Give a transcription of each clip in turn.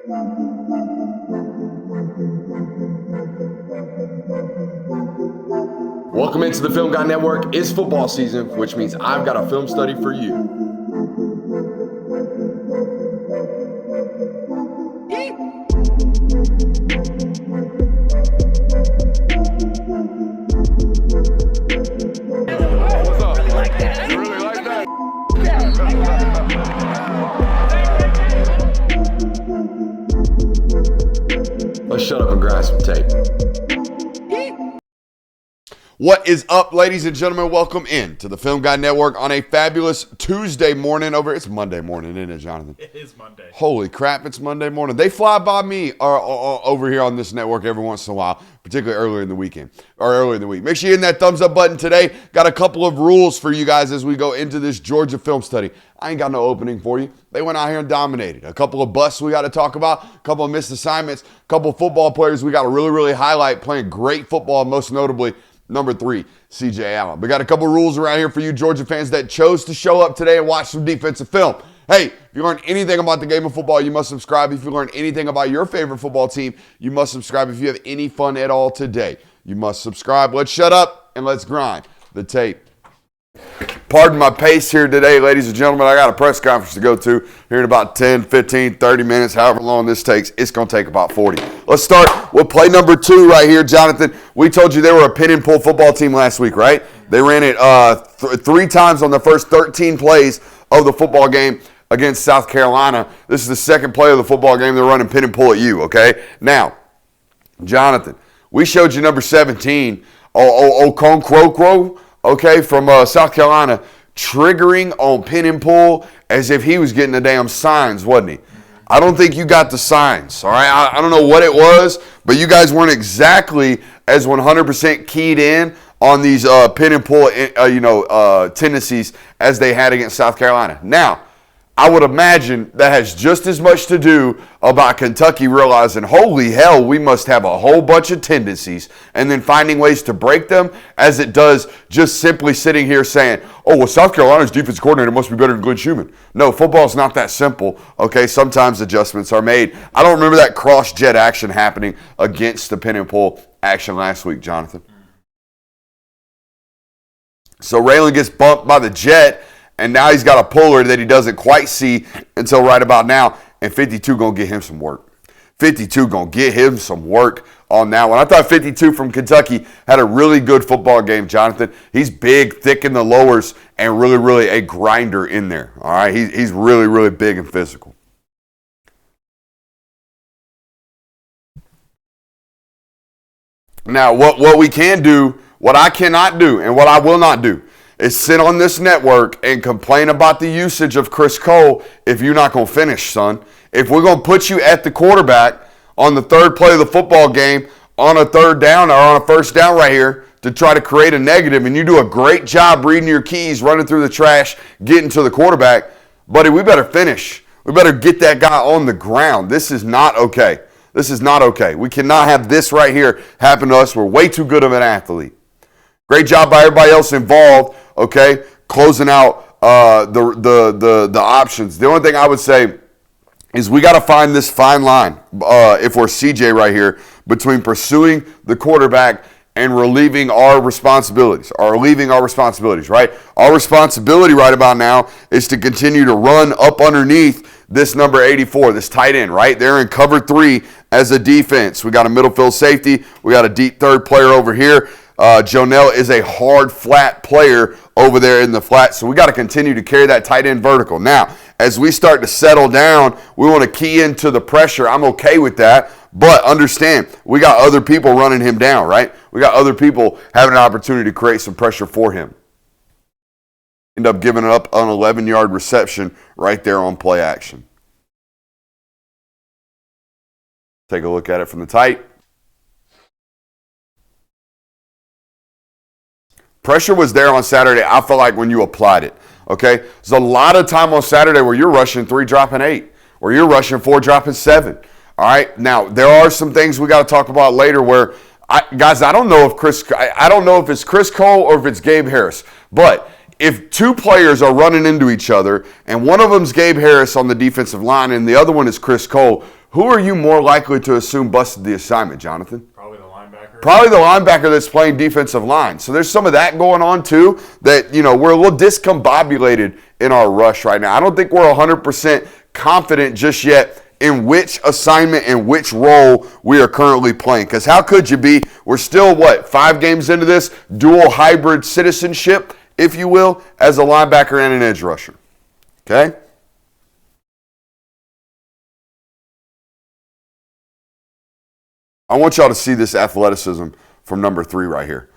Welcome into the Film Guy Network. It's football season, which means I've got a film study for you. What's up? Really like that. You really like that? Let's shut up and grab some tape. What is up, ladies and gentlemen? Welcome in to the Film Guy Network on a fabulous Tuesday morning it's Monday morning, isn't it, Jonathan? It is Monday. Holy crap, it's Monday morning. They fly by me over here on this network every once in a while, particularly earlier in the week. Make sure you hit that thumbs up button today. Got a couple of rules for you guys as we go into this Georgia film study. I ain't got no opening for you. They went out here and dominated. A couple of busts we got to talk about, a couple of missed assignments, a couple of football players we got to really highlight playing great football, most notably number 3, C.J. Allen. We got a couple rules around here for you Georgia fans that chose to show up today and watch some defensive film. Hey, if you learned anything about the game of football, you must subscribe. If you learned anything about your favorite football team, you must subscribe. If you have any fun at all today, you must subscribe. Let's shut up and let's grind the tape. Pardon my pace here today, ladies and gentlemen. I got a press conference to go to here in about 10, 15, 30 minutes, however long this takes. It's going to take about 40. Let's start with play number 2 right here, Jonathan. We told you they were a pin and pull football team last week, right? They ran it 3 times on the first 13 plays of the football game against South Carolina. This is the second play of the football game. They're running pin and pull at you, okay? Now, Jonathan, we showed you number 17, Okonkwo, okay, from South Carolina, triggering on pin and pull as if he was getting the damn signs, wasn't he? I don't think you got the signs, all right? I don't know what it was, but you guys weren't exactly as 100% keyed in on these pin and pull, tendencies as they had against South Carolina. Now, I would imagine that has just as much to do about Kentucky realizing, holy hell, we must have a whole bunch of tendencies and then finding ways to break them as it does just simply sitting here saying, oh, well, South Carolina's defense coordinator must be better than Glenn Schumann. No, football's not that simple, okay? Sometimes adjustments are made. I don't remember that cross-jet action happening against the pin and pull action last week, Jonathan. So Raylan gets bumped by the jet, and now he's got a puller that he doesn't quite see until right about now. And 52 going to get him some work. 52 going to get him some work on that one. I thought 52 from Kentucky had a really good football game, Jonathan. He's big, thick in the lowers, and really a grinder in there. All right, he's really big and physical. Now, what we can do, what I cannot do, and what I will not do, is sit on this network and complain about the usage of Chris Cole if you're not going to finish, son. If we're going to put you at the quarterback on the third play of the football game on a third down or on a first down right here to try to create a negative, and you do a great job reading your keys, running through the trash, getting to the quarterback, buddy, we better finish. We better get that guy on the ground. This is not okay. This is not okay. We cannot have this right here happen to us. We're way too good of an athlete. Great job by everybody else involved, okay, closing out the options. The only thing I would say is we got to find this fine line, if we're CJ right here, between pursuing the quarterback and relieving our responsibilities, right? Our responsibility right about now is to continue to run up underneath this number 84, this tight end, right? They're in cover 3 as a defense. We got a middle field safety. We got a deep third player over here. Jonell is a hard, flat player over there in the flat, so we got to continue to carry that tight end vertical. Now, as we start to settle down, we want to key into the pressure. I'm okay with that, but understand, we got other people running him down, right? We got other people having an opportunity to create some pressure for him. End up giving up an 11-yard reception right there on play action. Take a look at it from the tight. Pressure was there on Saturday, I felt like, when you applied it, okay? There's a lot of time on Saturday where you're rushing 3, dropping 8, or you're rushing 4, dropping 7, all right? Now, there are some things we got to talk about later where, I don't know if it's Chris Cole or if it's Gabe Harris, but if two players are running into each other and one of them's Gabe Harris on the defensive line and the other one is Chris Cole, who are you more likely to assume busted the assignment, Jonathan? Probably the linebacker. Probably the linebacker that's playing defensive line. So there's some of that going on too, that, we're a little discombobulated in our rush right now. I don't think we're 100% confident just yet in which assignment and which role we are currently playing. Because how could you be? We're still, 5 games into this dual hybrid citizenship, if you will, as a linebacker and an edge rusher. Okay? I want y'all to see this athleticism from number 3 right here.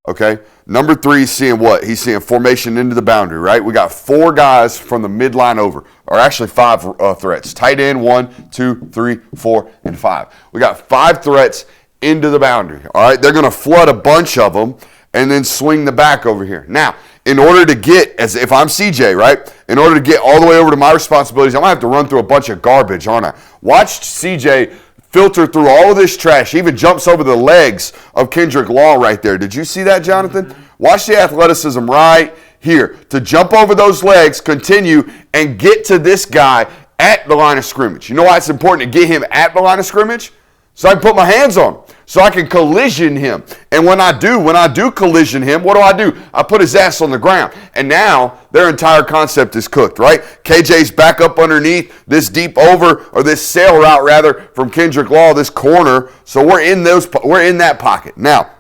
Okay? Number 3 is seeing what? He's seeing formation into the boundary, right? We got 4 guys from the midline over, or actually 5 threats. Tight end, 1, 2, 3, 4, and 5. We got 5 threats into the boundary, all right? They're going to flood a bunch of them and then swing the back over here. Now, in order to get, as if I'm CJ, right? In order to get all the way over to my responsibilities, I'm going to have to run through a bunch of garbage, aren't I? Watch CJ filter through all of this trash. He even jumps over the legs of Kendrick Law right there. Did you see that, Jonathan? Watch the athleticism right here to jump over those legs, continue, and get to this guy at the line of scrimmage. You know why it's important to get him at the line of scrimmage? So I can put my hands on him, so I can collision him. And when I do collision him, what do? I put his ass on the ground. And now their entire concept is cooked, right? KJ's back up underneath this deep over, or this sail route rather, from Kendrick Law, this corner. So we're in that pocket. Now,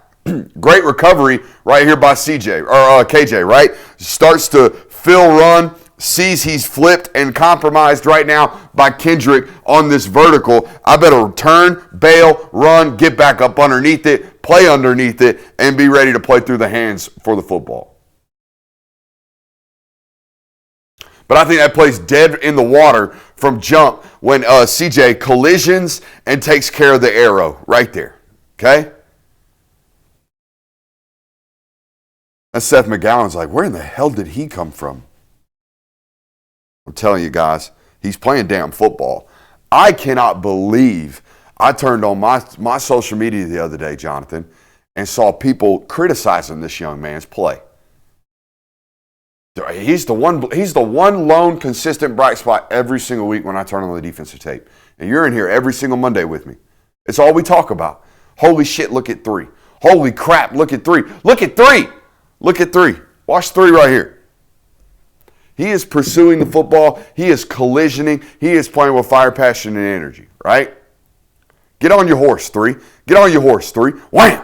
great recovery right here by KJ, right? Starts to fill run. Sees he's flipped and compromised right now by Kendrick on this vertical. I better turn, bail, run, get back up underneath it, play underneath it, and be ready to play through the hands for the football. But I think that plays dead in the water from jump when CJ collisions and takes care of the arrow right there. Okay? And Seth McGowan's like, where in the hell did he come from? I'm telling you guys, he's playing damn football. I cannot believe I turned on my social media the other day, Jonathan, and saw people criticizing this young man's play. He's the one lone consistent bright spot every single week when I turn on the defensive tape. And you're in here every single Monday with me. It's all we talk about. Holy shit, look at 3. Holy crap, look at 3. Look at 3. Look at 3. Watch 3 right here. He is pursuing the football. He is collisioning. He is playing with fire, passion, and energy, right? Get on your horse, 3. Get on your horse, 3. Wham!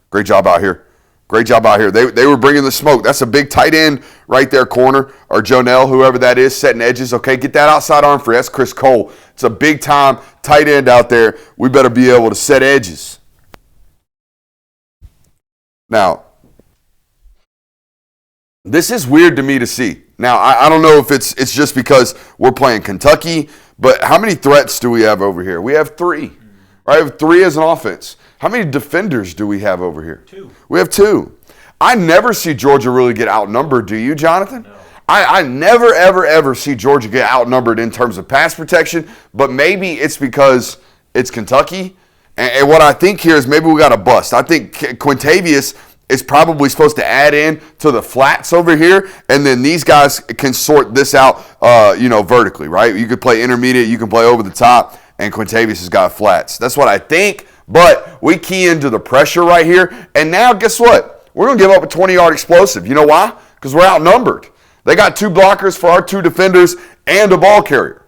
Great job out here. Great job out here. They were bringing the smoke. That's a big tight end right there, corner, or Jonell, whoever that is, setting edges. Okay, get that outside arm free. That's Chris Cole. It's a big-time tight end out there. We better be able to set edges. Now, this is weird to me to see. Now, I don't know if it's just because we're playing Kentucky, but how many threats do we have over here? We have 3. Right? We have 3 as an offense. How many defenders do we have over here? 2. We have 2. I never see Georgia really get outnumbered, do you, Jonathan? No. I never, ever, ever see Georgia get outnumbered in terms of pass protection, but maybe it's because it's Kentucky. And what I think here is maybe we got a bust. I think Quintavious is probably supposed to add in to the flats over here, and then these guys can sort this out, vertically, right? You could play intermediate, you can play over the top, and Quintavious has got flats. That's what I think, but we key into the pressure right here, and now guess what? We're going to give up a 20-yard explosive. You know why? Because we're outnumbered. They got 2 blockers for our 2 defenders and a ball carrier.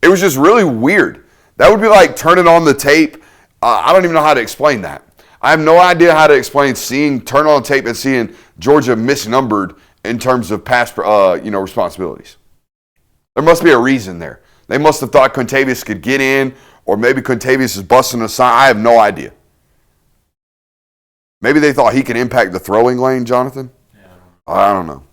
It was just really weird. That would be like turning on the tape. I don't even know how to explain that. I have no idea how to explain turn on tape and seeing Georgia misnumbered in terms of pass, responsibilities. There must be a reason there. They must have thought Quintavious could get in, or maybe Quintavious is busting a sign. I have no idea. Maybe they thought he could impact the throwing lane, Jonathan. Yeah, I don't know.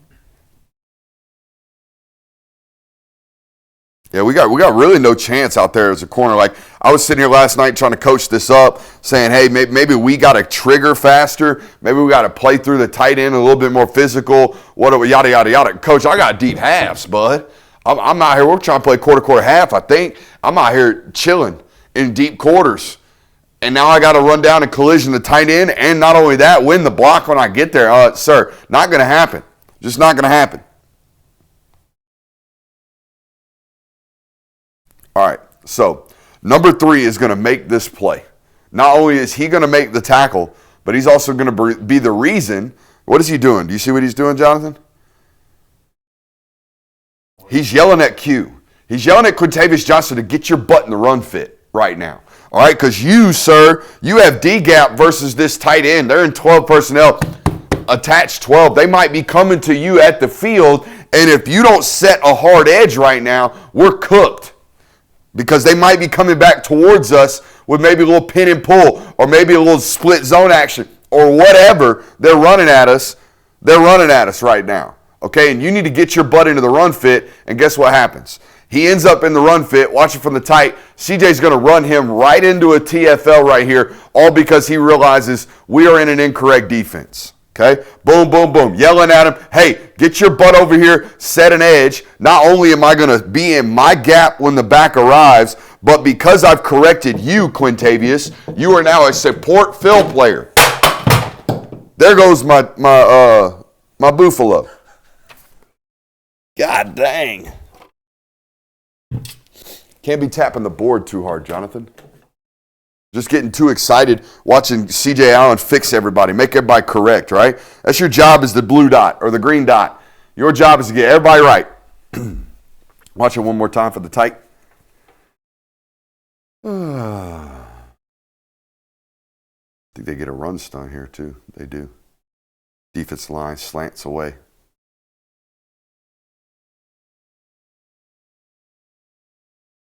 Yeah, we got really no chance out there as a corner. Like, I was sitting here last night trying to coach this up, saying, hey, maybe we got to trigger faster. Maybe we got to play through the tight end a little bit more physical. Yada, yada, yada. Coach, I got deep halves, bud. I'm out here. We're trying to play quarter half, I think. I'm out here chilling in deep quarters. and now I got to run down and collision the tight end, and not only that, win the block when I get there. Sir, not going to happen. Just not going to happen. All right, so number 3 is going to make this play. Not only is he going to make the tackle, but he's also going to be the reason. What is he doing? Do you see what he's doing, Jonathan? He's yelling at Q. He's yelling at Quintavious Johnson to get your butt in the run fit right now. All right, because you, sir, you have D-gap versus this tight end. They're in 12 personnel, attached 12. They might be coming to you at the field, and if you don't set a hard edge right now, we're cooked. Because they might be coming back towards us with maybe a little pin and pull or maybe a little split zone action or whatever they're running at us. They're running at us right now. Okay, and you need to get your butt into the run fit, and guess what happens? He ends up in the run fit, watching from the tight. CJ's going to run him right into a TFL right here, all because he realizes we are in an incorrect defense. Okay, boom, boom, boom, yelling at him, hey, get your butt over here, set an edge. Not only am I going to be in my gap when the back arrives, but because I've corrected you, Quintavious, you are now a support fill player. There goes my Buffalo. God dang. Can't be tapping the board too hard, Jonathan. Just getting too excited watching C.J. Allen fix everybody, make everybody correct, right? That's your job as the blue dot or the green dot. Your job is to get everybody right. Watch it one more time for the tight. I think they get a run stun here too. They do. Defense line slants away.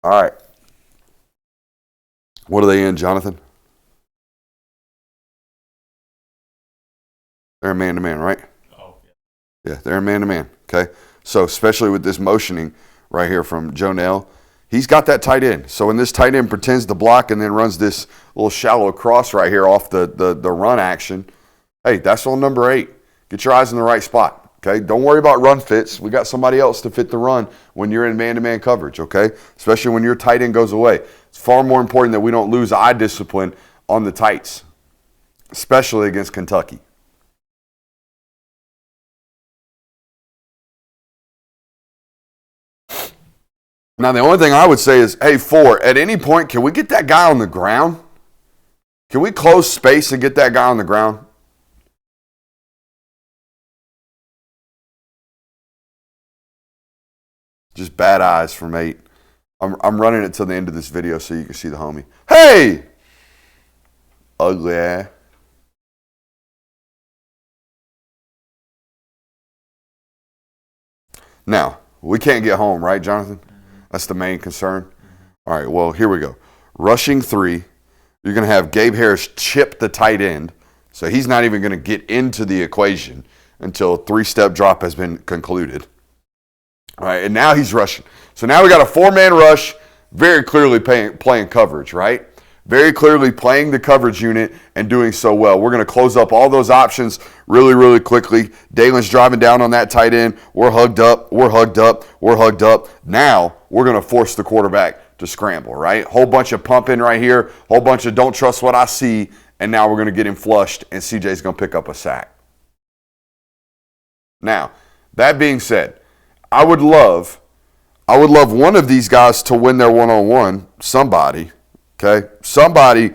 All right. What are they in, Jonathan? They're in man-to-man, right? Oh, yeah. Yeah, they're in man-to-man, okay? So especially with this motioning right here from Jonell, he's got that tight end. So when this tight end pretends to block and then runs this little shallow cross right here off the run action, hey, that's on number 8. Get your eyes in the right spot. Okay, don't worry about run fits. We got somebody else to fit the run when you're in man-to-man coverage, okay? Especially when your tight end goes away. It's far more important that we don't lose eye discipline on the tights, especially against Kentucky. Now, the only thing I would say is, hey, 4, at any point, can we get that guy on the ground? Can we close space and get that guy on the ground? Just bad eyes from 8. I'm running it till the end of this video so you can see the homie. Hey! Ugly ass. Now, we can't get home, right, Jonathan? That's the main concern. All right, well, here we go. Rushing 3. You're going to have Gabe Harris chip the tight end. So he's not even going to get into the equation until 3-step drop has been concluded. All right, and now he's rushing. So now we got a 4-man rush, very clearly playing coverage, right? Very clearly playing the coverage unit and doing so well. We're going to close up all those options really, really quickly. Dalen's driving down on that tight end. We're hugged up. We're hugged up. We're hugged up. Now we're going to force the quarterback to scramble, right? Whole bunch of pumping right here. Whole bunch of don't trust what I see. And now we're going to get him flushed, and CJ's going to pick up a sack. Now, that being said, I would love one of these guys to win their one-on-one. Somebody, okay? Somebody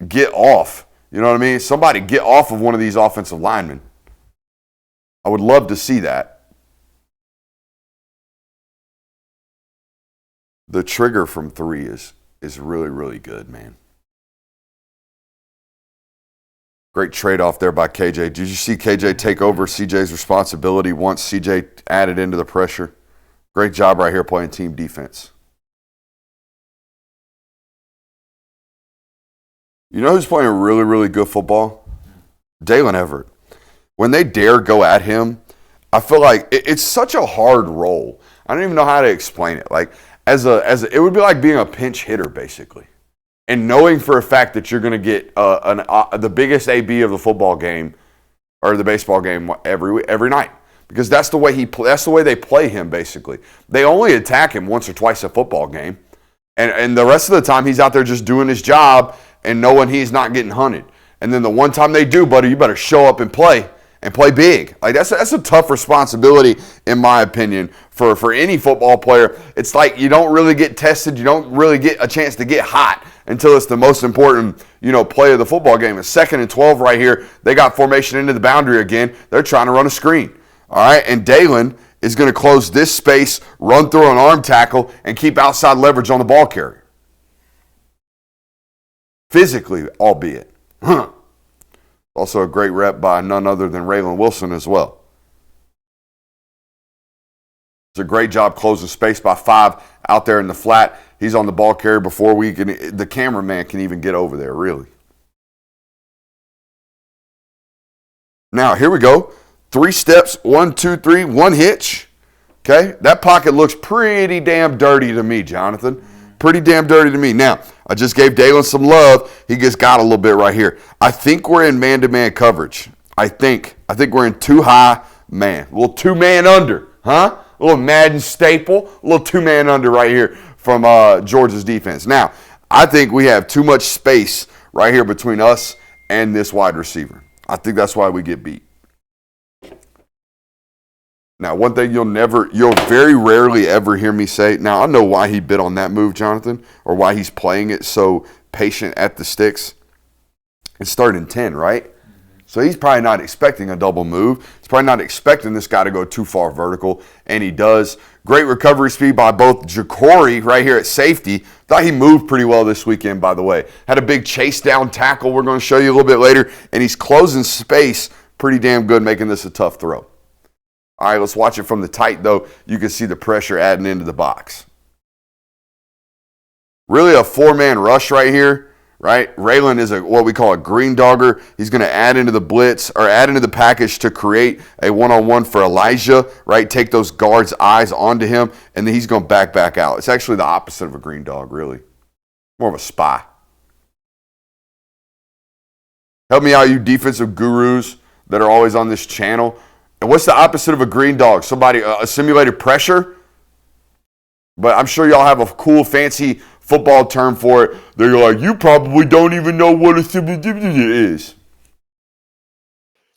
get off. You know what I mean? Somebody get off of one of these offensive linemen. I would love to see that. The trigger from 3 is really, really good, man. Great trade-off there by KJ. Did you see KJ take over CJ's responsibility once CJ added into the pressure? Great job right here playing team defense. You know who's playing really, really good football? Dalen Everett. When they dare go at him, I feel like it's such a hard role. I don't even know how to explain it. Like it would be like being a pinch hitter, basically. And knowing for a fact that you're going to get the biggest AB of the football game or the baseball game every night, because that's the way that's the way they play him. Basically, they only attack him once or twice a football game, and the rest of the time he's out there just doing his job, and knowing he's not getting hunted. And then the one time they do, buddy, you better show up and play big. Like that's a tough responsibility, in my opinion, for any football player. It's like you don't really get tested, you don't really get a chance to get hot until it's the most important, play of the football game. It's 2nd and 12 right here. They got formation into the boundary again. They're trying to run a screen. All right, and Dalen is going to close this space, run through an arm tackle, and keep outside leverage on the ball carrier. Physically, albeit. Also a great rep by none other than Raylan Wilson as well. It's a great job closing space by 5 out there in the flat. He's on the ball carrier before the cameraman can even get over there, really. Now, here we go. 3 steps, 1, 2, 3, 1 hitch. Okay, that pocket looks pretty damn dirty to me, Jonathan. Pretty damn dirty to me. Now, I just gave Dalen some love. He just got a little bit right here. I think we're in man-to-man coverage. I think we're in too high man. A little 2-man under, huh? A little Madden staple. A little 2-man under right here from Georgia's defense. Now, I think we have too much space right here between us and this wide receiver. I think that's why we get beat. Now, one thing you'll very rarely ever hear me say, now I know why he bit on that move, Jonathan, or why he's playing it so patient at the sticks. It's 3rd and 10, right? So he's probably not expecting a double move. He's probably not expecting this guy to go too far vertical, and he does. Great recovery speed by both Jacory right here at safety. Thought he moved pretty well this weekend, by the way. Had a big chase down tackle we're going to show you a little bit later, and he's closing space pretty damn good, making this a tough throw. All right, let's watch it from the tight, though. You can see the pressure adding into the box. Really a 4-man rush right here, right? Raylan is what we call a green dogger. He's going to add into the blitz or add into the package to create a one-on-one for Elijah, right? Take those guards' eyes onto him, and then he's going to back out. It's actually the opposite of a green dog, really. More of a spy. Help me out, you defensive gurus that are always on this channel. And what's the opposite of a green dog? Somebody, a simulated pressure? But I'm sure y'all have a cool, fancy football term for it. They're like, you probably don't even know what a simulated is.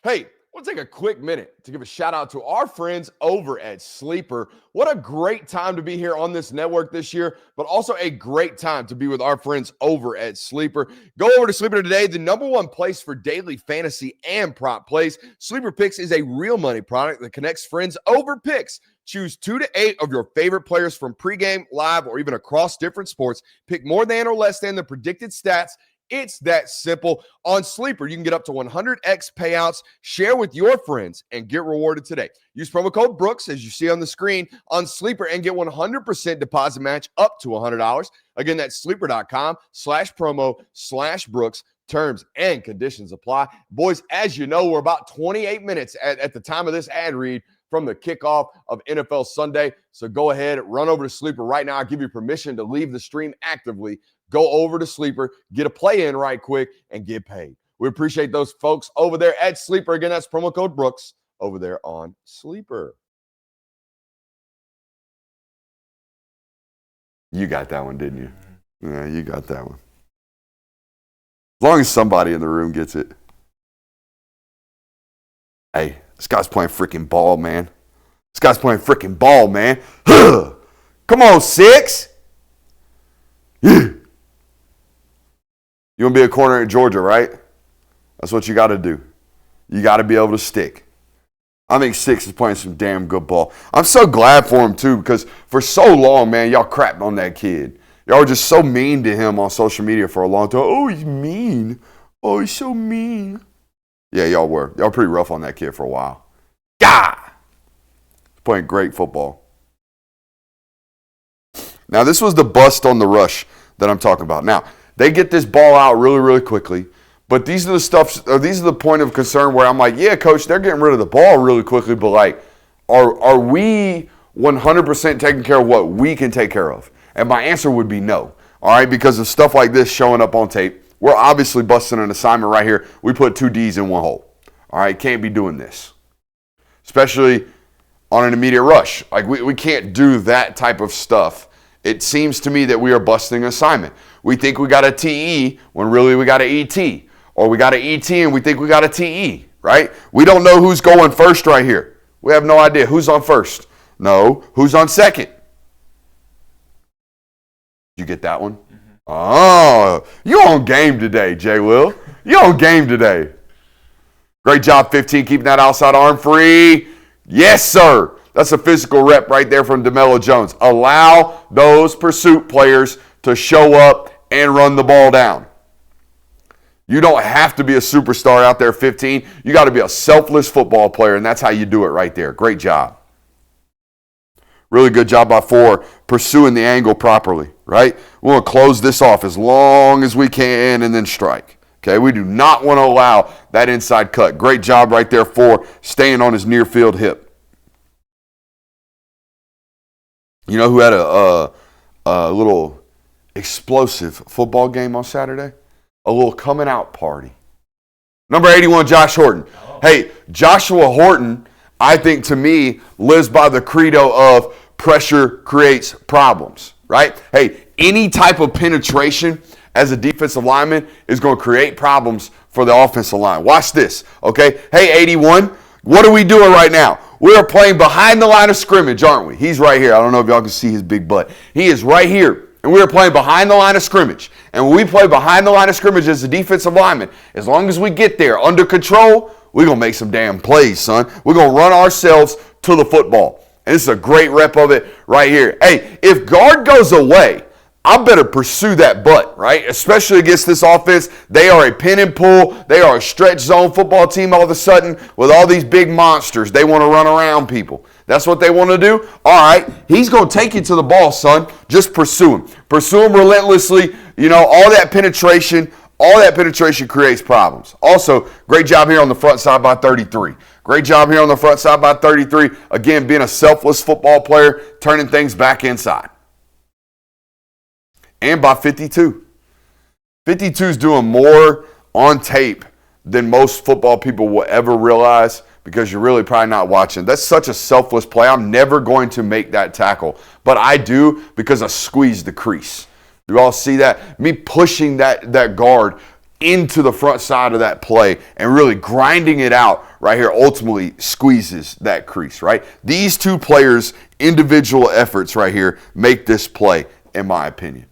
Hey, we'll take a quick minute to give a shout out to our friends over at Sleeper. What a great time to be here on this network this year, but also a great time to be with our friends over at Sleeper. Go over to Sleeper today, the #1 place for daily fantasy and prop plays. Sleeper Picks is a real money product that connects friends over picks. Choose 2 to 8 of your favorite players from pregame, live, or even across different sports. Pick more than or less than the predicted stats. It's that simple. On Sleeper, you can get up to 100x payouts, share with your friends, and get rewarded today. Use promo code Brooks, as you see on the screen, on Sleeper and get 100% deposit match up to $100. Again, that's sleeper.com/promo/Brooks. Terms and conditions apply. Boys, as you know, we're about 28 minutes at the time of this ad read from the kickoff of NFL Sunday. So go ahead, run over to Sleeper right now. I'll give you permission to leave the stream actively. Go over to Sleeper, get a play in right quick, and get paid. We appreciate those folks over there at Sleeper. Again, that's promo code Brooks over there on Sleeper. You got that one, didn't you? Yeah, you got that one. As long as somebody in the room gets it. Hey, this guy's playing freaking ball, man. This guy's playing freaking ball, man. Come on, 6. Yeah. You want to be a corner at Georgia, right? That's what you got to do. You got to be able to stick. I think 6 is playing some damn good ball. I'm so glad for him, too, because for so long, man, y'all crapped on that kid. Y'all were just so mean to him on social media for a long time. Oh, he's mean. Oh, he's so mean. Yeah, y'all were. Y'all were pretty rough on that kid for a while. God! He's playing great football. Now, this was the bust on the rush that I'm talking about. Now, they get this ball out really, really quickly. But these are the point of concern where I'm like, yeah, coach, they're getting rid of the ball really quickly, but like, are we 100% taking care of what we can take care of? And my answer would be no. All right, because of stuff like this showing up on tape, we're obviously busting an assignment right here. We put 2 Ds in 1 hole. All right, can't be doing this, especially on an immediate rush. Like we can't do that type of stuff it seems to me that we are busting assignment. We think we got a TE when really we got an ET. Or we got an ET and we think we got a TE, right? We don't know who's going first right here. We have no idea. Who's on first? No. Who's on second? You get that one? Oh, you on game today, Jay Will. You on game today. Great job, 15, keeping that outside arm free. Yes, sir. That's a physical rep right there from DeMello Jones. Allow those pursuit players to show up and run the ball down. You don't have to be a superstar out there, 15. You got to be a selfless football player, and that's how you do it right there. Great job. Really good job by 4, pursuing the angle properly, right? We want to close this off as long as we can and then strike. Okay, we do not want to allow that inside cut. Great job right there, 4, staying on his near field hip. You know who had a little explosive football game on Saturday? A little coming out party. Number 81, Josh Horton. Hey, Joshua Horton, I think to me, lives by the credo of pressure creates problems, right? Hey, any type of penetration as a defensive lineman is going to create problems for the offensive line. Watch this, okay? Hey, 81, what are we doing right now? We are playing behind the line of scrimmage, aren't we? He's right here. I don't know if y'all can see his big butt. He is right here. And we are playing behind the line of scrimmage. And when we play behind the line of scrimmage as a defensive lineman, as long as we get there under control, we're going to make some damn plays, son. We're going to run ourselves to the football. And this is a great rep of it right here. Hey, if guard goes away, I better pursue that butt, right? Especially against this offense. They are a pin and pull. They are a stretch zone football team all of a sudden with all these big monsters. They want to run around people. That's what they want to do? All right, he's going to take you to the ball, son. Just pursue him. Pursue him relentlessly. You know, all that penetration creates problems. Also, great job here on the front side by 33. Great job here on the front side by 33. Again, being a selfless football player, turning things back inside. And by 52. 52 is doing more on tape than most football people will ever realize because you're really probably not watching. That's such a selfless play. I'm never going to make that tackle. But I do because I squeezed the crease. You all see that? Me pushing that guard into the front side of that play and really grinding it out right here ultimately squeezes that crease, right? These two players' individual efforts right here make this play, in my opinion.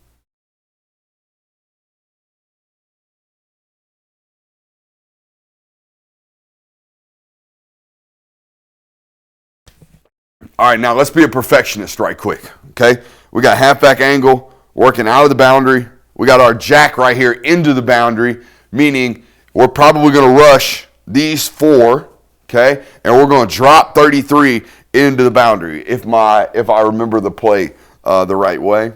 All right, now let's be a perfectionist right quick, okay? We got halfback angle working out of the boundary. We got our jack right here into the boundary, meaning we're probably going to rush these 4, okay? And we're going to drop 33 into the boundary if I remember the play the right way.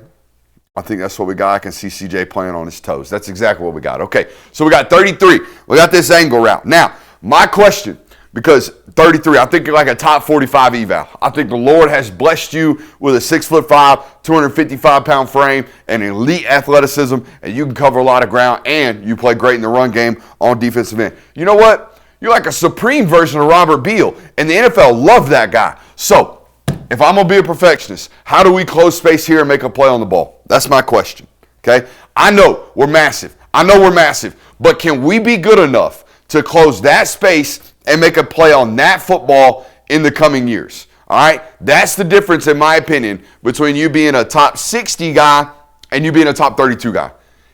I think that's what we got. I can see CJ playing on his toes. That's exactly what we got. Okay, so we got 33. We got this angle route. Now, my question, because 33, I think you're like a top 45 eval. I think the Lord has blessed you with a 6'5", 255-pound frame and elite athleticism, and you can cover a lot of ground, and you play great in the run game on defensive end. You know what? You're like a supreme version of Robert Beal, and the NFL loved that guy. So, if I'm going to be a perfectionist, how do we close space here and make a play on the ball? That's my question, okay? I know we're massive, but can we be good enough to close that space and make a play on that football in the coming years? All right? That's the difference, in my opinion, between you being a top 60 guy and you being a top 32 guy.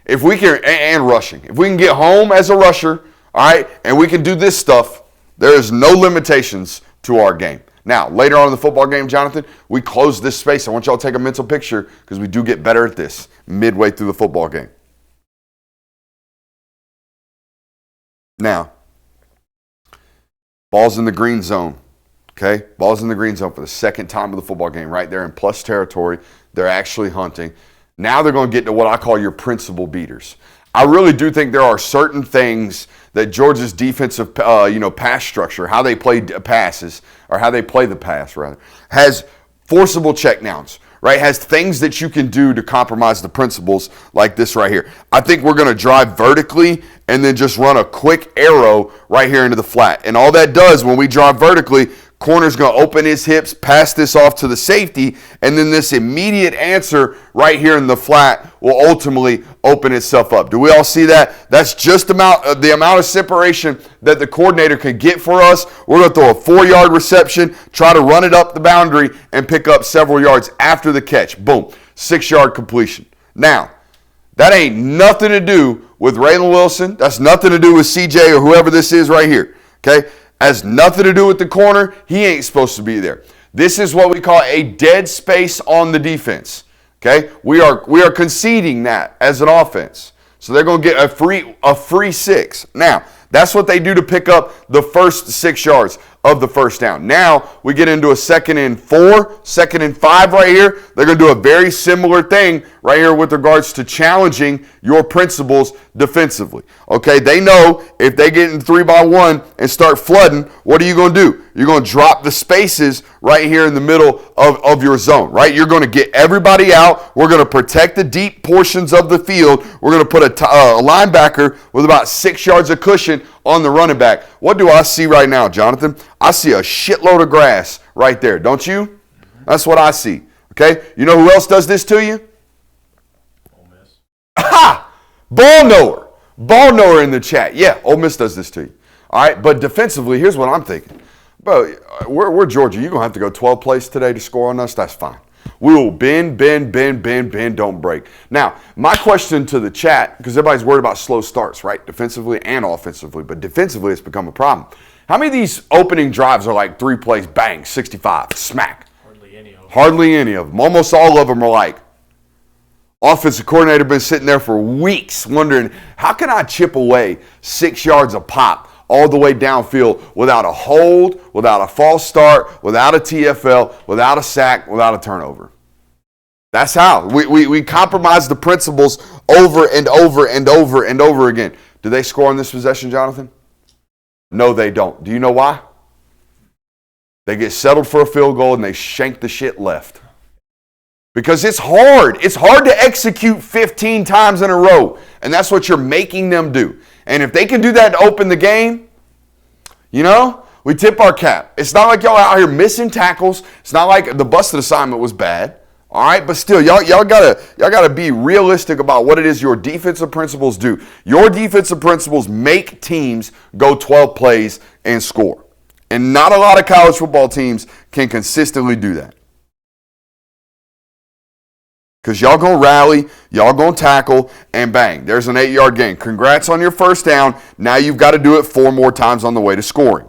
If we can, and rushing. If we can get home as a rusher, all right, and we can do this stuff, there is no limitations to our game. Now, later on in the football game, Jonathan, we close this space. I want y'all to take a mental picture because we do get better at this midway through the football game. Now, ball's in the green zone, okay? Ball's in the green zone for the second time of the football game, right there in plus territory. They're actually hunting. Now they're going to get to what I call your principal beaters. I really do think there are certain things that Georgia's defensive, pass structure, how they play passes, or how they play the pass, rather, has forcible checkdowns, right? Has things that you can do to compromise the principles like this right here. I think we're going to drive vertically and then just run a quick arrow right here into the flat. And all that does when we drive vertically Corner's going to open his hips, pass this off to the safety, and then this immediate answer right here in the flat will ultimately open itself up. Do we all see that? That's just the amount of separation that the coordinator can get for us. We're going to throw a 4-yard reception, try to run it up the boundary, and pick up several yards after the catch. Boom, 6-yard completion. Now, that ain't nothing to do with Raylan Wilson. That's nothing to do with CJ or whoever this is right here. Okay? Has nothing to do with the corner. He ain't supposed to be there. This is what we call a dead space on the defense. Okay? We are conceding that as an offense. So they're going to get a free 6. Now, that's what they do to pick up the first 6 yards of the first down. Now we get into a 2nd and 4, 2nd and 5 right here. They're going to do a very similar thing right here with regards to challenging your principles defensively. Okay, they know if they get in 3-by-1 and start flooding, what are you going to do? You're going to drop the spaces right here in the middle of your zone, right? You're going to get everybody out. We're going to protect the deep portions of the field. We're going to put a linebacker with about 6 yards of cushion on the running back. What do I see right now, Jonathan? I see a shitload of grass right there, don't you? That's what I see. Okay? You know who else does this to you? Ole Miss. Ha! Ball knower. Ball knower in the chat. Yeah, Ole Miss does this to you. All right, but defensively, here's what I'm thinking. Bro, we're Georgia. You're going to have to go 12 plays today to score on us. That's fine. We will bend, don't break. Now, my question to the chat, because everybody's worried about slow starts, right? Defensively and offensively, but defensively it's become a problem. How many of these opening drives are like 3 plays, bang, 65, smack? Hardly any of them. Hardly any of them. Almost all of them are like, offensive coordinator been sitting there for weeks wondering, how can I chip away 6 yards a pop all the way downfield without a hold, without a false start, without a TFL, without a sack, without a turnover? That's how. We compromise the principles over and over and over and over again. Do they score on this possession, Jonathan? No, they don't. Do you know why? They get settled for a field goal and they shank the shit left. Because it's hard. It's hard to execute 15 times in a row. And that's what you're making them do. And if they can do that to open the game, you know, we tip our cap. It's not like y'all out here missing tackles. It's not like the busted assignment was bad. All right, but still, y'all gotta be realistic about what it is your defensive principles do. Your defensive principles make teams go 12 plays and score. And not a lot of college football teams can consistently do that. Because y'all going to rally, y'all going to tackle, and bang, there's an 8-yard gain. Congrats on your first down. Now you've got to do it 4 more times on the way to scoring.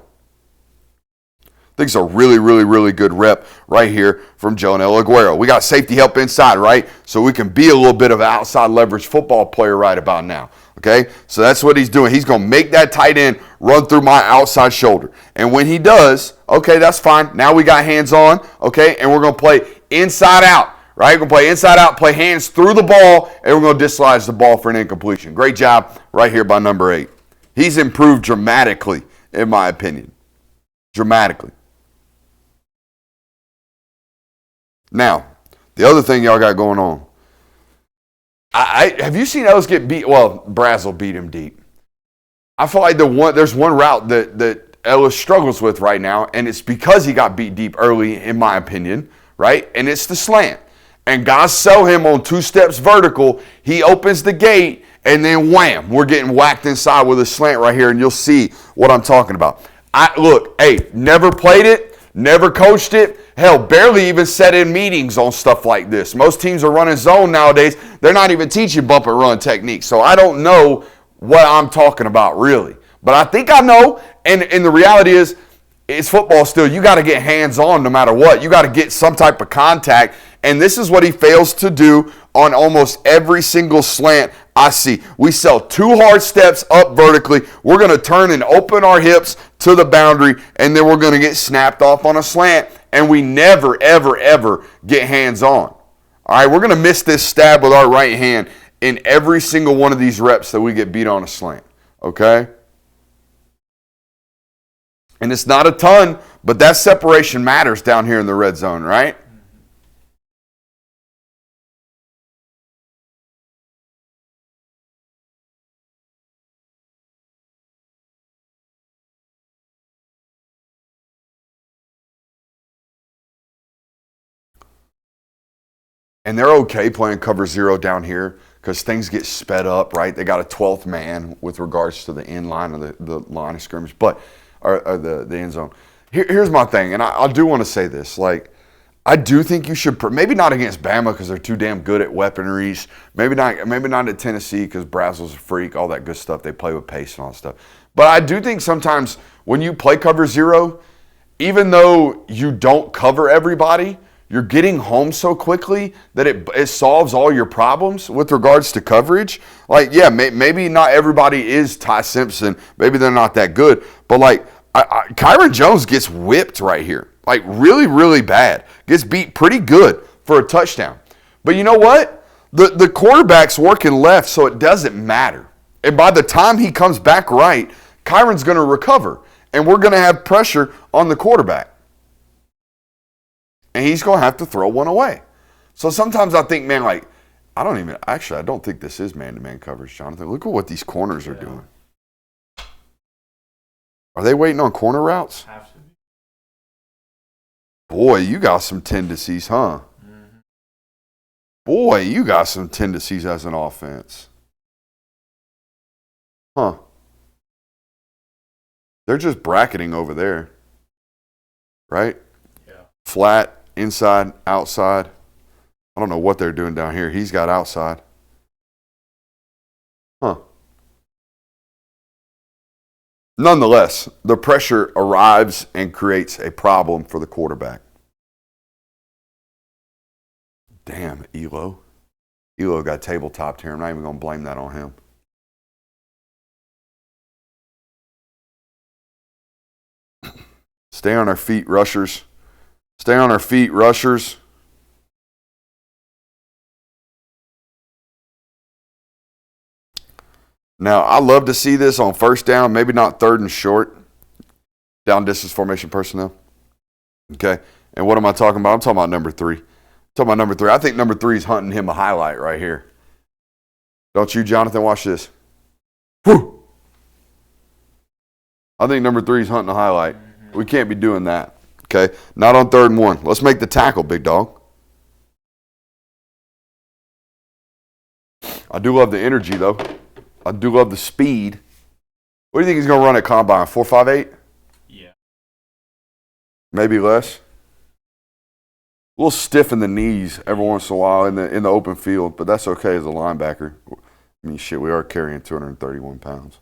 I think it's a really, really, really good rep right here from Jonel Aguero. We got safety help inside, right? So we can be a little bit of an outside leverage football player right about now. Okay? So that's what he's doing. He's going to make that tight end run through my outside shoulder. And when he does, okay, that's fine. Now we got hands on, okay? And we're going to play inside out. Right? We're going to play inside out, play hands through the ball, and we're going to dislodge the ball for an incompletion. Great job right here by number 8. He's improved dramatically, in my opinion. Dramatically. Now, the other thing y'all got going on. Have you seen Ellis get beat? Well, Brazel beat him deep. I feel like there's one route that Ellis struggles with right now, and it's because he got beat deep early, in my opinion, right? And it's the slant. And guys sell him on 2 steps vertical. He opens the gate, and then wham, we're getting whacked inside with a slant right here, and you'll see what I'm talking about. Look, never played it, never coached it. Hell, barely even sat in meetings on stuff like this. Most teams are running zone nowadays. They're not even teaching bump and run techniques. So I don't know what I'm talking about, really. But I think I know, and the reality is, it's football still. You got to get hands-on no matter what. You got to get some type of contact. And this is what he fails to do on almost every single slant I see. We sell 2 hard steps up vertically. We're going to turn and open our hips to the boundary, and then we're going to get snapped off on a slant. And we never, ever, ever get hands-on. All right, we're going to miss this stab with our right hand in every single one of these reps that we get beat on a slant. Okay? And it's not a ton, but that separation matters down here in the red zone, right? and they're okay playing cover 0 down here because things get sped up, right? They got a 12th man with regards to the end line of the line of scrimmage, or the end zone. Here's my thing, and I do want to say this. Like, I do think you should, maybe not against Bama because they're too damn good at weaponries. Maybe not at Tennessee because Brazel's a freak, all that good stuff. They play with pace and all that stuff. But I do think sometimes when you play cover 0, even though you don't cover everybody, you're getting home so quickly that it solves all your problems with regards to coverage. Like, yeah, maybe not everybody is Ty Simpson. Maybe they're not that good. But, like, Kyron Jones gets whipped right here. Like, really, really bad. Gets beat pretty good for a touchdown. But you know what? The quarterback's working left, so it doesn't matter. And by the time he comes back right, Kyron's going to recover. And we're going to have pressure on the quarterback. And he's going to have to throw one away. So sometimes I think, man, like, I don't think this is man-to-man coverage, Jonathan. Look at what these corners are doing. Are they waiting on corner routes? Have to be. Boy, you got some tendencies, huh? Mm-hmm. Boy, you got some tendencies as an offense. Huh. They're just bracketing over there. Right? Yeah. Flat, inside, outside. I don't know what they're doing down here. He's got outside. Huh. Nonetheless, the pressure arrives and creates a problem for the quarterback. Damn, Elo. Elo got tabletopped here. I'm not even going to blame that on him. Stay on our feet, rushers. Stay on our feet, rushers. Now, I love to see this on first down, maybe not third and short. Down distance formation personnel. Okay. And what am I talking about? I'm talking about number 3. I think number 3 is hunting him a highlight right here. Don't you, Jonathan? Watch this. Whew. I think number 3 is hunting a highlight. We can't be doing that. Okay. Not on 3rd and 1. Let's make the tackle, big dog. I do love the energy, though. I do love the speed. What do you think he's going to run at combine? 4.58? Yeah. Maybe less. A little stiff in the knees every once in a while in the open field, but that's okay as a linebacker. I mean, shit, we are carrying 231 pounds.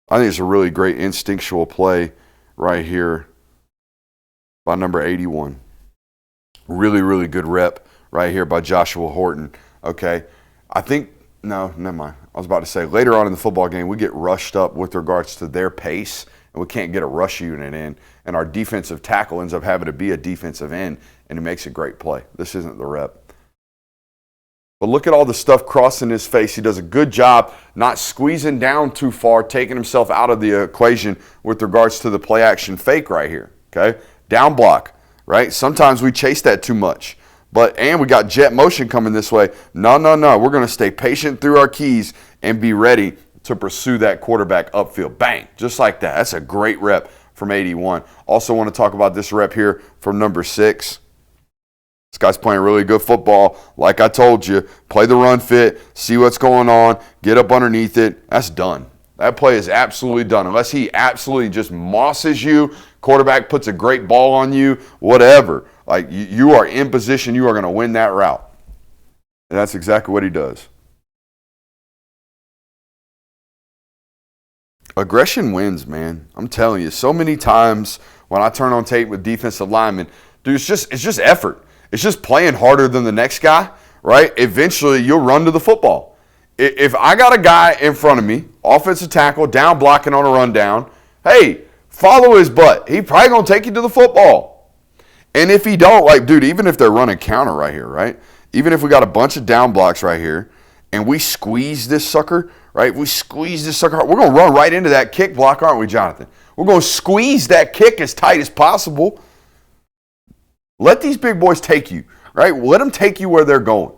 I think it's a really great instinctual play right here by number 81. Really, really good rep right here by Joshua Horton. Okay. I think, no, never mind. I was about to say, later on in the football game, we get rushed up with regards to their pace, and we can't get a rush unit in, and our defensive tackle ends up having to be a defensive end, and it makes a great play. This isn't the rep. But look at all the stuff crossing his face. He does a good job not squeezing down too far, taking himself out of the equation with regards to the play action fake right here. Okay? Down block, right? Sometimes we chase that too much. And we got jet motion coming this way. No. We're going to stay patient through our keys and be ready to pursue that quarterback upfield. Bang. Just like that. That's a great rep from 81. Also want to talk about this rep here from number 6. This guy's playing really good football. Like I told you, play the run fit, see what's going on, get up underneath it. That's done. That play is absolutely done. Unless he absolutely just mosses you, quarterback puts a great ball on you, whatever. Like, you are in position, you are going to win that route. And that's exactly what he does. Aggression wins, man. I'm telling you, so many times when I turn on tape with defensive linemen, dude, it's just effort. It's just playing harder than the next guy, right? Eventually, you'll run to the football. If I got a guy in front of me, offensive tackle, down blocking on a rundown, hey, follow his butt. He probably going to take you to the football. And if he don't, like, dude, even if they're running counter right here, right? Even if we got a bunch of down blocks right here, and we squeeze this sucker, right? We squeeze this sucker. We're going to run right into that kick block, aren't we, Jonathan? We're going to squeeze that kick as tight as possible. Let these big boys take you, right? Let them take you where they're going.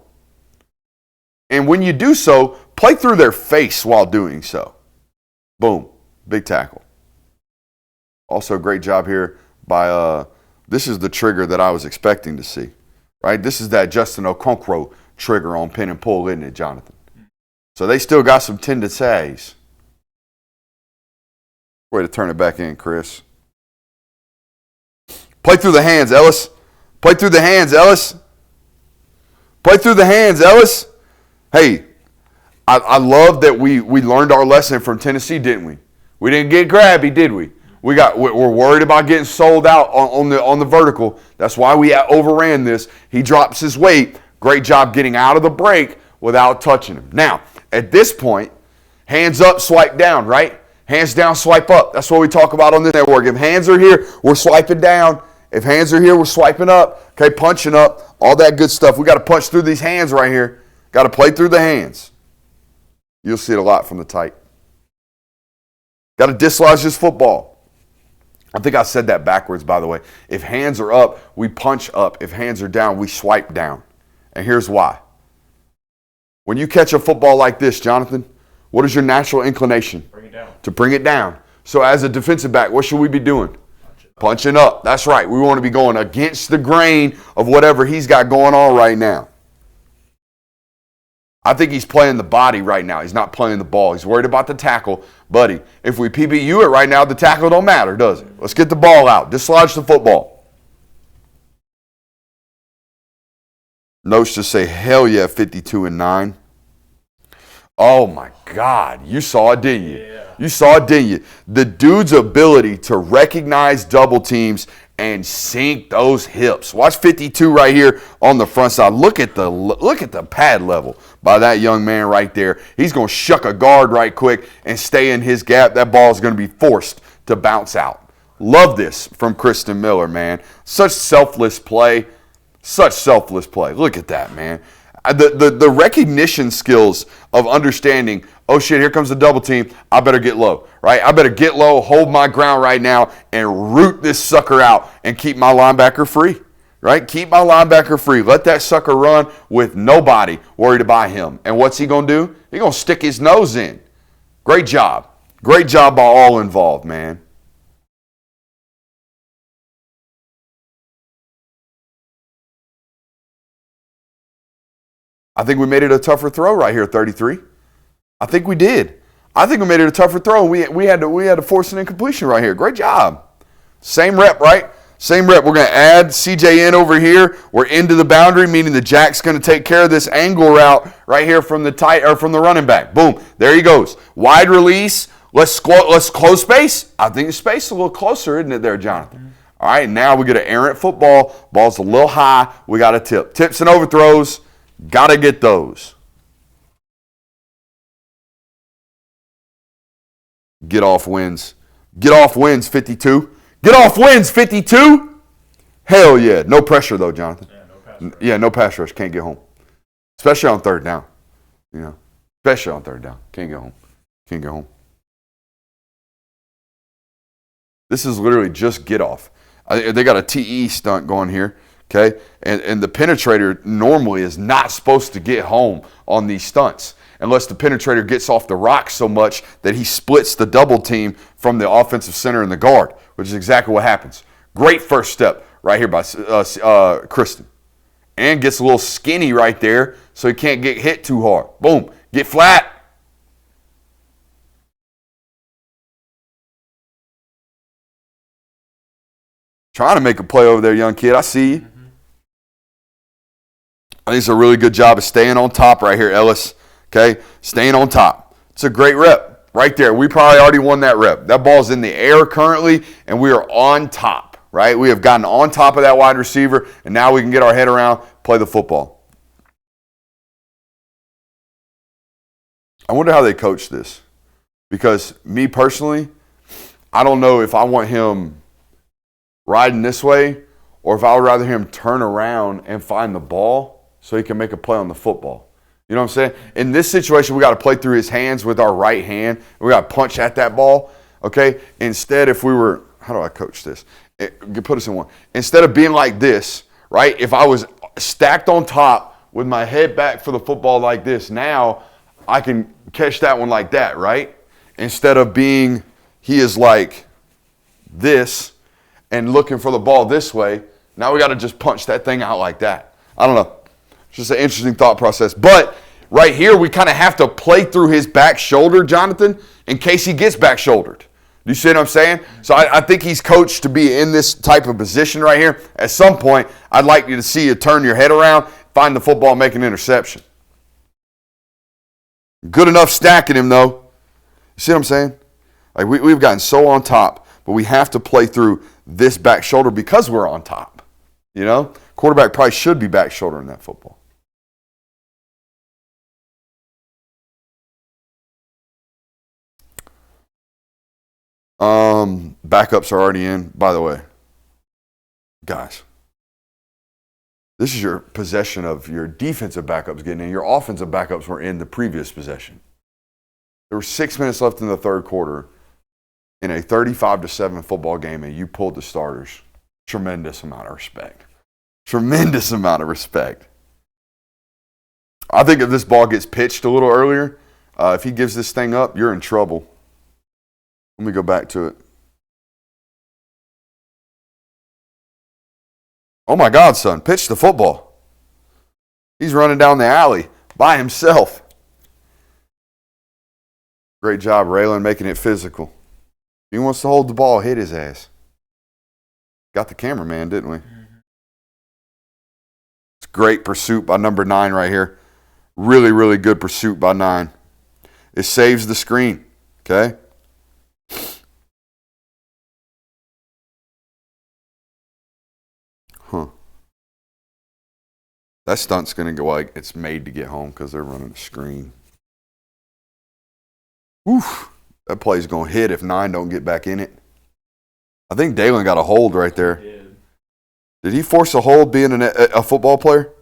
And when you do so, play through their face while doing so. Boom. Big tackle. Also, great job here by, this is the trigger that I was expecting to see. right? This is that Justin Okonkwo trigger on pin and pull, isn't it, Jonathan? So they still got some tendencies. Way to turn it back in, Chris. Play through the hands, Ellis. Play through the hands, Ellis. Play through the hands, Ellis. Hey, I love that we learned our lesson from Tennessee, didn't we? We didn't get grabby, did we? We're worried about getting sold out on the vertical. That's why we overran this. He drops his weight. Great job getting out of the break without touching him. Now, at this point, hands up, swipe down, right? Hands down, swipe up. That's what we talk about on this network. If hands are here, we're swiping down. If hands are here, we're swiping up. Okay, punching up. All that good stuff. We got to punch through these hands right here. Got to play through the hands. You'll see it a lot from the tight. Got to dislodge this football. I think I said that backwards, by the way. If hands are up, we punch up. If hands are down, we swipe down. And here's why. When you catch a football like this, Jonathan, what is your natural inclination? Bring it down. To bring it down. So as a defensive back, what should we be doing? Punching up. That's right. We want to be going against the grain of whatever he's got going on right now. I think he's playing the body right now. He's not playing the ball. He's worried about the tackle. Buddy, if we PBU it right now, the tackle don't matter, does it? Let's get the ball out. Dislodge the football. Notes just say, hell yeah, 52-9. Oh, my God. You saw it, didn't you? Yeah. You saw it, didn't you? The dude's ability to recognize double teams and sink those hips. Watch 52 right here on the front side. Look at the pad level by that young man right there. He's going to shuck a guard right quick and stay in his gap. That ball is going to be forced to bounce out. Love this from Kristen Miller, man. Such selfless play. Such selfless play. Look at that, man. The recognition skills of understanding, oh shit, here comes the double team, I better get low, right? I better get low, hold my ground right now, and root this sucker out and keep my linebacker free, right? Keep my linebacker free. Let that sucker run with nobody worried about him. And what's he going to do? He's going to stick his nose in. Great job. Great job by all involved, man. I think we made it a tougher throw right here, 33. I think we did. I think we made it a tougher throw. We had to force an incompletion right here. Great job. Same rep, right? Same rep. We're going to add CJ in over here. We're into the boundary, meaning the jack's going to take care of this angle route right here from the tight or from the running back. Boom. There he goes. Wide release. Let's close space. I think the space is a little closer, isn't it there, Jonathan? All right, now we get an errant football. Ball's a little high. We got a tip. Tips and overthrows. Got to get those. Get off wins. Get off wins, 52. Get off wins, 52. Hell yeah. No pressure, though, Jonathan. Yeah, no pass rush. Yeah, no pass rush. Can't get home. Especially on third down. You know, especially on third down. Can't get home. Can't get home. This is literally just get off. They got a TE stunt going here. Okay, and the penetrator normally is not supposed to get home on these stunts unless the penetrator gets off the rock so much that he splits the double team from the offensive center and the guard, which is exactly what happens. Great first step right here by Kristen. And gets a little skinny right there so he can't get hit too hard. Boom, get flat. Trying to make a play over there, young kid. I see you. I think it's a really good job of staying on top right here, Ellis. Okay, staying on top. It's a great rep right there. We probably already won that rep. That ball's in the air currently, and we are on top, right? We have gotten on top of that wide receiver, and now we can get our head around, play the football. I wonder how they coach this, because me personally, I don't know if I want him riding this way or if I would rather him turn around and find the ball so he can make a play on the football. You know what I'm saying? In this situation, we got to play through his hands with our right hand. We got to punch at that ball, okay? Instead, if we were, how do I coach this? Put us in one. Instead of being like this, right? If I was stacked on top with my head back for the football like this, now I can catch that one like that, right? Instead of being, he is like this and looking for the ball this way, now we got to just punch that thing out like that. I don't know. It's just an interesting thought process. But right here, we kind of have to play through his back shoulder, Jonathan, in case he gets back shouldered. Do you see what I'm saying? So I think he's coached to be in this type of position right here. At some point, I'd like you to see you turn your head around, find the football, make an interception. Good enough stacking him, though. You see what I'm saying? Like we've gotten so on top, but we have to play through this back shoulder because we're on top. You know? Quarterback probably should be back shouldering that football. Backups are already in, by the way. Guys, this is your possession of your defensive backups getting in. Your offensive backups were in the previous possession. There were 6 minutes left in the third quarter in a 35-7 football game, and you pulled the starters. Tremendous amount of respect. Tremendous amount of respect. I think if this ball gets pitched a little earlier, if he gives this thing up, you're in trouble. Let me go back to it. Oh my God, son, pitch the football. He's running down the alley by himself. Great job, Raylan, making it physical. He wants to hold the ball, hit his ass. Got the cameraman, didn't we? It's great pursuit by number 9 right here. Really, really good pursuit by 9. It saves the screen, okay? That stunt's going to go like it's made to get home because they're running a screen. Oof. That play's going to hit if 9 don't get back in it. I think Dalen got a hold right there. Did he force a hold being a football player?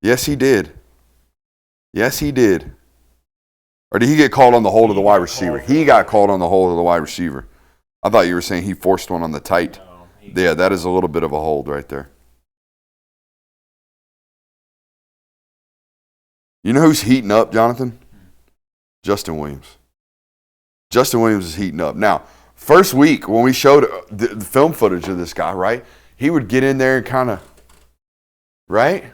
Yes, he did. Yes, he did. Or did he get called on the hold of the wide receiver? He got called on the hold of the wide receiver. I thought you were saying he forced one on the tight. Yeah, that is a little bit of a hold right there. You know who's heating up, Jonathan? Justin Williams. Justin Williams is heating up. Now, first week when we showed the film footage of this guy, right, he would get in there and kind of, right?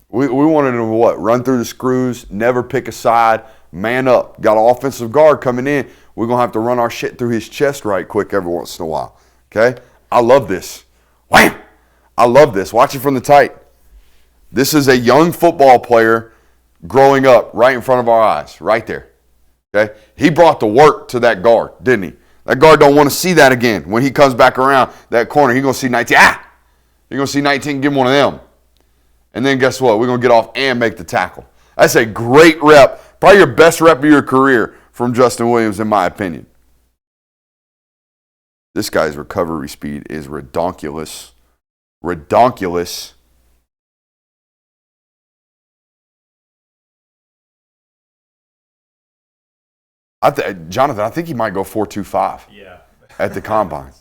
We wanted him to what? Run through the screws, never pick a side, man up. Got an offensive guard coming in. We're going to have to run our shit through his chest right quick every once in a while. Okay? I love this. Wham! I love this. Watch it from the tight. This is a young football player growing up right in front of our eyes, right there. Okay? He brought the work to that guard, didn't he? That guard don't want to see that again. When he comes back around that corner, he's going to see 19. You're going to see 19 give him one of them. And then guess what? We're going to get off and make the tackle. That's a great rep. Probably your best rep of your career from Justin Williams, in my opinion. This guy's recovery speed is redonkulous. Redonkulous. Jonathan, I think he might go 4.25 at the combine.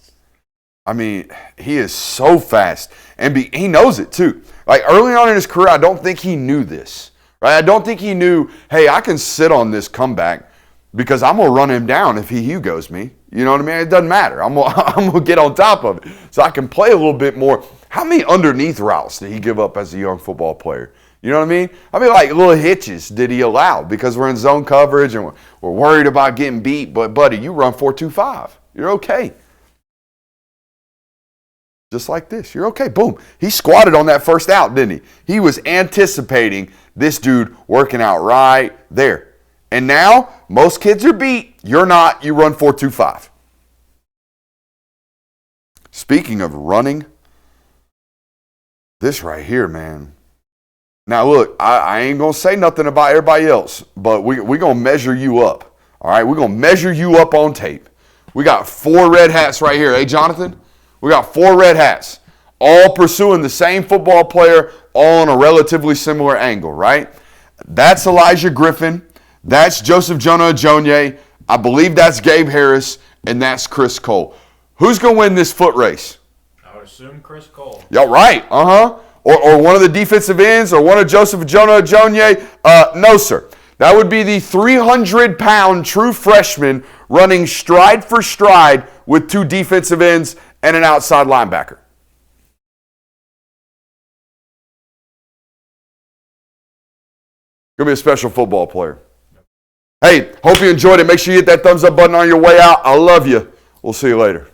I mean, he is so fast. And he knows it, too. Like, early on in his career, I don't think he knew this. Right? I don't think he knew, hey, I can sit on this comeback because I'm going to run him down if he Hugos me. You know what I mean? It doesn't matter. I'm going to get on top of it. So I can play a little bit more. How many underneath routes did he give up as a young football player? You know what I mean? I mean, like little hitches did he allow because we're in zone coverage and we're worried about getting beat. But, buddy, you run 4.25. You're okay. Just like this. You're okay. Boom. He squatted on that first out, didn't he? He was anticipating this dude working out right there. And now, most kids are beat. You're not. You run 4.25. Speaking of running, this right here, man. Now, look, I ain't going to say nothing about everybody else, but we're going to measure you up. All right? We're going to measure you up on tape. We got 4 red hats right here. Hey, Jonathan? We got 4 red hats, all pursuing the same football player, all on a relatively similar angle, right? That's Elijah Griffin. That's Joseph Jonah Ajonye. I believe that's Gabe Harris, and that's Chris Cole. Who's going to win this foot race? I would assume Chris Cole. Y'all right, Or one of the defensive ends, or one of Joseph Jonah Ajonye. No, sir. That would be the 300-pound true freshman running stride for stride with 2 defensive ends and an outside linebacker. Going to be a special football player. Hey, hope you enjoyed it. Make sure you hit that thumbs up button on your way out. I love you. We'll see you later.